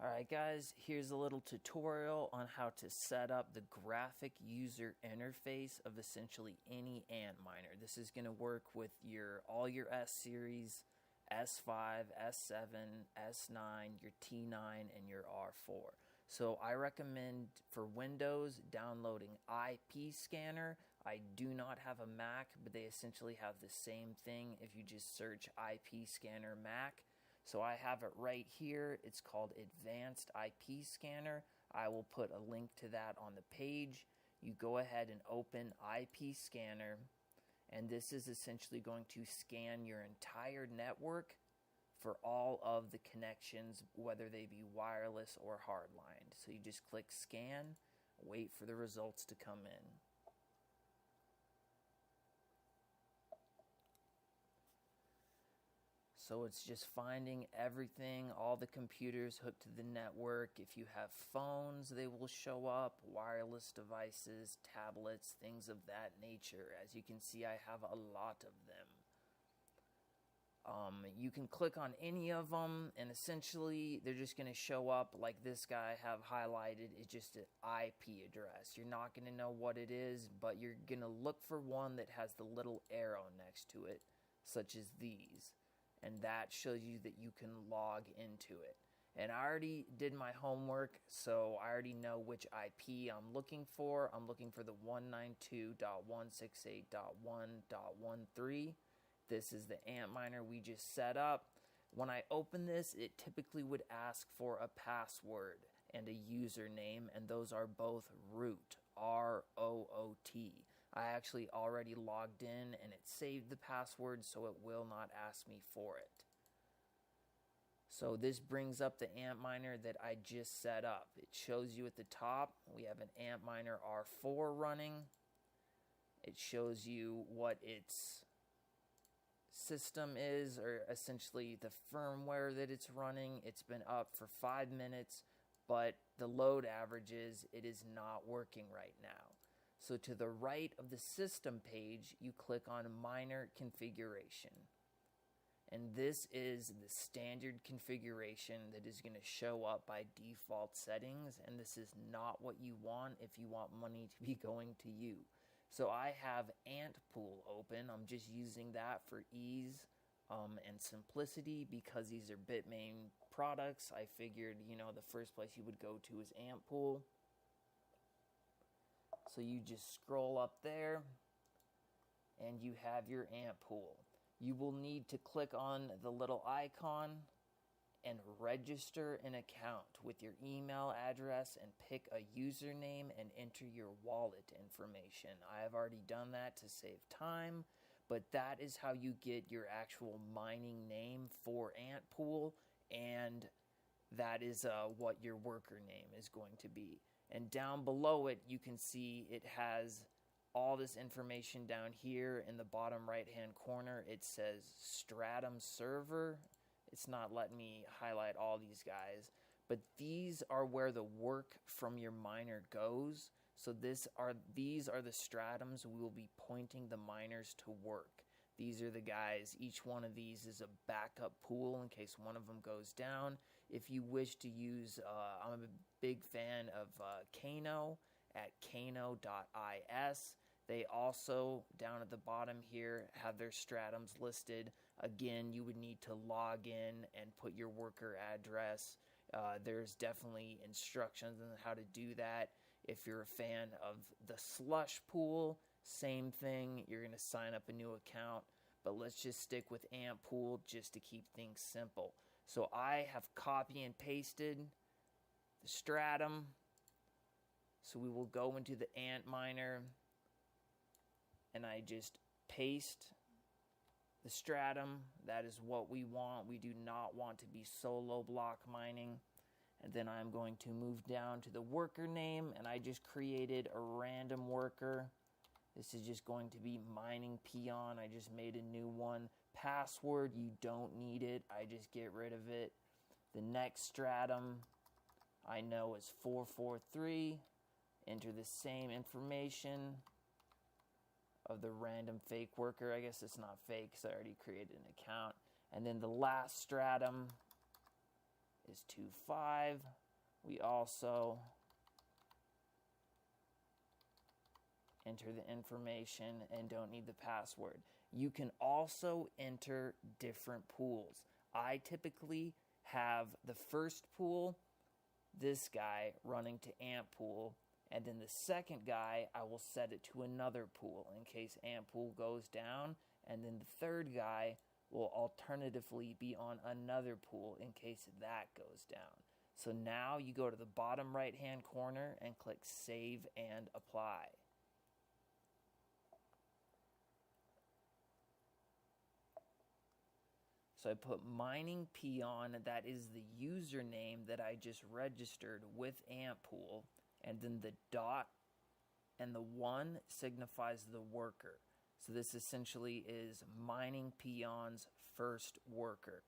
Alright guys, here's a little tutorial on how to set up the graphic user interface of essentially any antminer. This is going to work with all your S series, S5, S7, S9, your T9, and your R4. So I recommend for Windows downloading IP Scanner. I do not have a Mac, but they essentially have the same thing if you just search IP Scanner Mac. So I have it right here. It's called Advanced IP Scanner. I will put a link to that on the page. You go ahead and open IP Scanner, and this is essentially going to scan your entire network for all of the connections, whether they be wireless or hardlined. So you just click Scan, wait for the results to come in. So it's just finding everything, all the computers hooked to the network. If you have phones, they will show up, wireless devices, tablets, things of that nature. As you can see, I have a lot of them. You can click on any of them, and essentially they're just going to show up like this guy I have highlighted. It's just an IP address. You're not going to know what it is, but you're going to look for one that has the little arrow next to it, such as these. And that shows you that you can log into it. And I already did my homework, so I already know which IP I'm looking for. I'm looking for the 192.168.1.13. This is the antminer we just set up. When I open this, it typically would ask for a password and a username, and those are both root, R-O-O-T. I actually already logged in and it saved the password, so it will not ask me for it. So this brings up the antminer that I just set up. It shows you at the top, we have an antminer R4 running. It shows you what its system is, or essentially the firmware that it's running. It's been up for 5 minutes, but the load averages it is not working right now. So to the right of the system page, you click on miner configuration. And this is the standard configuration that is going to show up by default settings, and this is not what you want if you want money to be going to you. So I have Antpool open. I'm just using that for ease and simplicity because these are Bitmain products. I figured, the first place you would go to is Antpool. So you just scroll up there and you have your Antpool. You will need to click on the little icon and register an account with your email address and pick a username and enter your wallet information. I have already done that to save time, but that is how you get your actual mining name for Antpool, and that is what your worker name is going to be. And down below it, you can see it has all this information down here in the bottom right hand corner. It says Stratum Server. It's not letting me highlight all these guys, but these are where the work from your miner goes. So these are the stratums we will be pointing the miners to work. These are the guys. Each one of these is a backup pool in case one of them goes down. If you wish to use, I'm a big fan of Kano at kano.is. They also, down at the bottom here, have their stratums listed. Again, you would need to log in and put your worker address. There's definitely instructions on how to do that. If you're a fan of the slush pool, same thing. You're going to sign up a new account. But let's just stick with Antpool just to keep things simple. So I have copy and pasted the stratum. So we will go into the antminer, and I just paste the stratum. That is what we want. We do not want to be solo block mining. And then I'm going to move down to the worker name, and I just created a random worker. This is just going to be mining peon. I just made a new one. Password, you don't need it. I just get rid of it. The next stratum I know is 443. Enter the same information of the random fake worker. I guess it's not fake because I already created an account. And then the last stratum is 2.5. We also enter the information and don't need the password. You can also enter different pools. I typically have the first pool, this guy, running to amp pool, and then the second guy, I will set it to another pool in case amp pool goes down, and then the third guy will alternatively be on another pool in case that goes down. So now you go to the bottom right hand corner and click Save and Apply. So I put mining peon, that is the username that I just registered with AmpPool, and then the dot and the 1 signifies the worker. So this essentially is mining peon's first worker.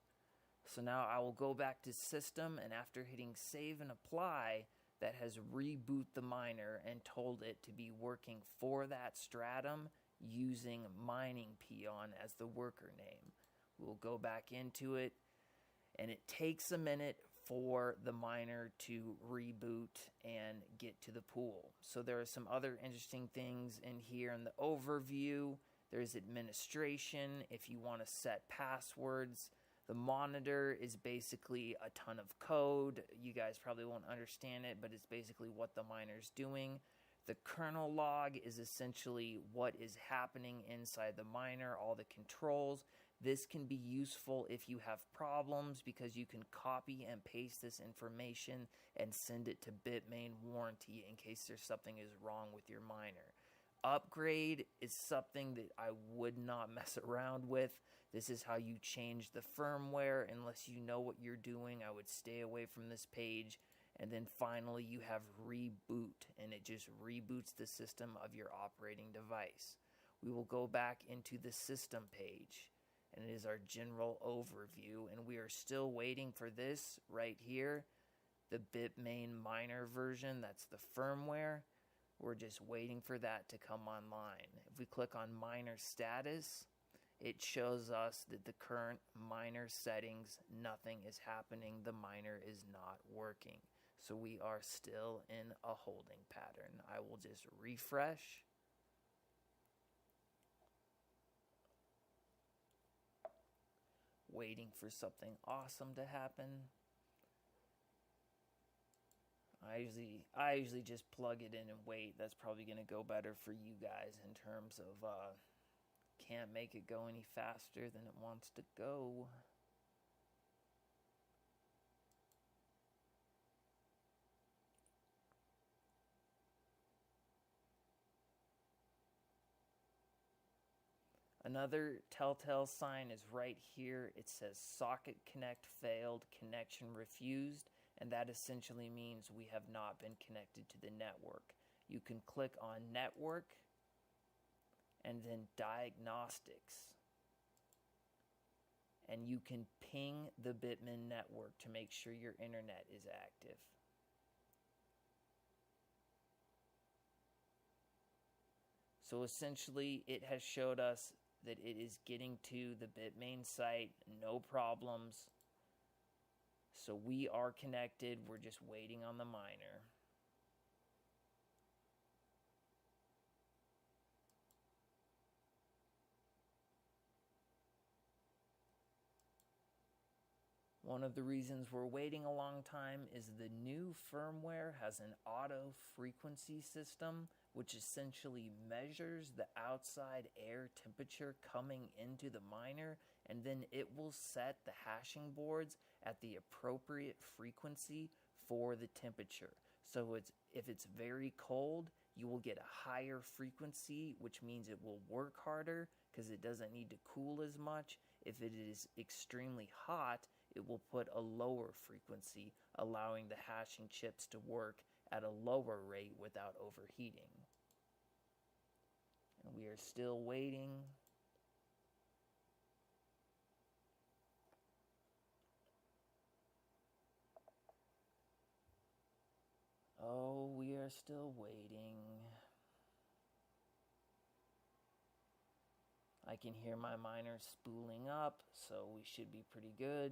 So now I will go back to system, and after hitting save and apply, that has reboot the miner and told it to be working for that stratum using mining peon as the worker name. We'll go back into it, and it takes a minute for the miner to reboot and get to the pool. So there are some other interesting things in here in the overview. There's administration if you want to set passwords. The monitor is basically a ton of code. You guys probably won't understand it, but it's basically what the miner's doing. The kernel log is essentially what is happening inside the miner, all the controls. This can be useful if you have problems because you can copy and paste this information and send it to Bitmain warranty in case there's something is wrong with your miner. Upgrade is something that I would not mess around with. This is how you change the firmware. Unless you know what you're doing, I would stay away from this page. And then finally you have reboot, and it just reboots the system of your operating device. We will go back into the system page, and it is our general overview, and we are still waiting for this right here, the Bitmain miner version. That's the firmware. We're just waiting for that to come online. If we click on miner status, it shows us that the current miner settings, nothing is happening. The miner is not working. So we are still in a holding pattern. I will just refresh. Waiting for something awesome to happen. I usually just plug it in and wait. That's probably going to go better for you guys in terms of can't make it go any faster than it wants to go. Another telltale sign is right here. It says socket connect failed, connection refused, and that essentially means we have not been connected to the network. You can click on network and then diagnostics, and you can ping the Bitmain network to make sure your internet is active. So essentially it has showed us that it is getting to the Bitmain site, no problems. So we are connected, we're just waiting on the miner. One of the reasons we're waiting a long time is the new firmware has an auto frequency system, which essentially measures the outside air temperature coming into the miner, and then it will set the hashing boards at the appropriate frequency for the temperature. So if it's very cold, you will get a higher frequency, which means it will work harder because it doesn't need to cool as much. If it is extremely hot, it will put a lower frequency, allowing the hashing chips to work at a lower rate without overheating. And we are still waiting. Oh, we are still waiting. I can hear my miner spooling up, so we should be pretty good.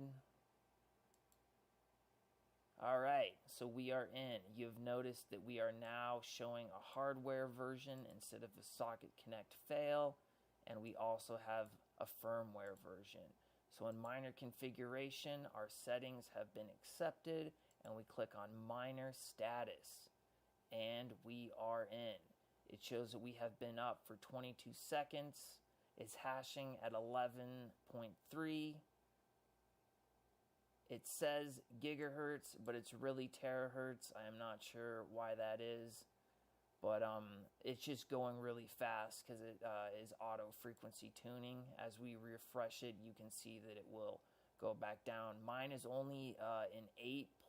All right, so we are in. You've noticed that we are now showing a hardware version instead of a socket connect fail, and we also have a firmware version. So in miner configuration, our settings have been accepted, and we click on miner status, and we are in. It shows that we have been up for 22 seconds. It's hashing at 11.3. It says gigahertz, but it's really terahertz. I am not sure why that is, but it's just going really fast because it is auto frequency tuning. As we refresh it, you can see that it will go back down. Mine is only in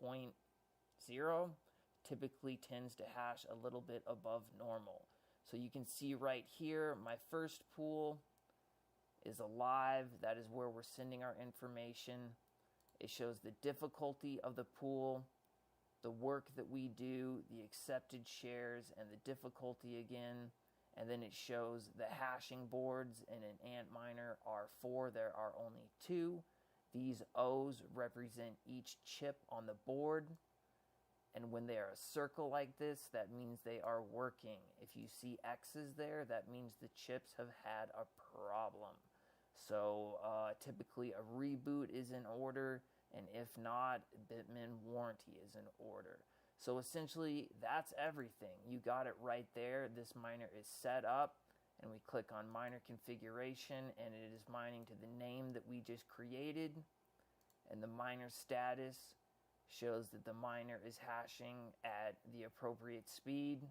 8.0, typically tends to hash a little bit above normal. So you can see right here, my first pool is alive. That is where we're sending our information. It shows the difficulty of the pool, the work that we do, the accepted shares, and the difficulty again. And then it shows the hashing boards in an antminer are 4. There are only 2. These O's represent each chip on the board. And when they are a circle like this, that means they are working. If you see X's there, that means the chips have had a problem. So typically a reboot is in order, and if not, Bitmain warranty is in order. So essentially, that's everything. You got it right there. This miner is set up, and we click on miner configuration, and it is mining to the name that we just created. And the miner status shows that the miner is hashing at the appropriate speed,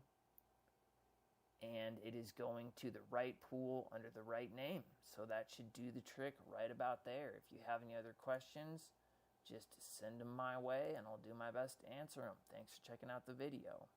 and it is going to the right pool under the right name. So that should do the trick right about there. If you have any other questions, just send them my way and I'll do my best to answer them. Thanks for checking out the video.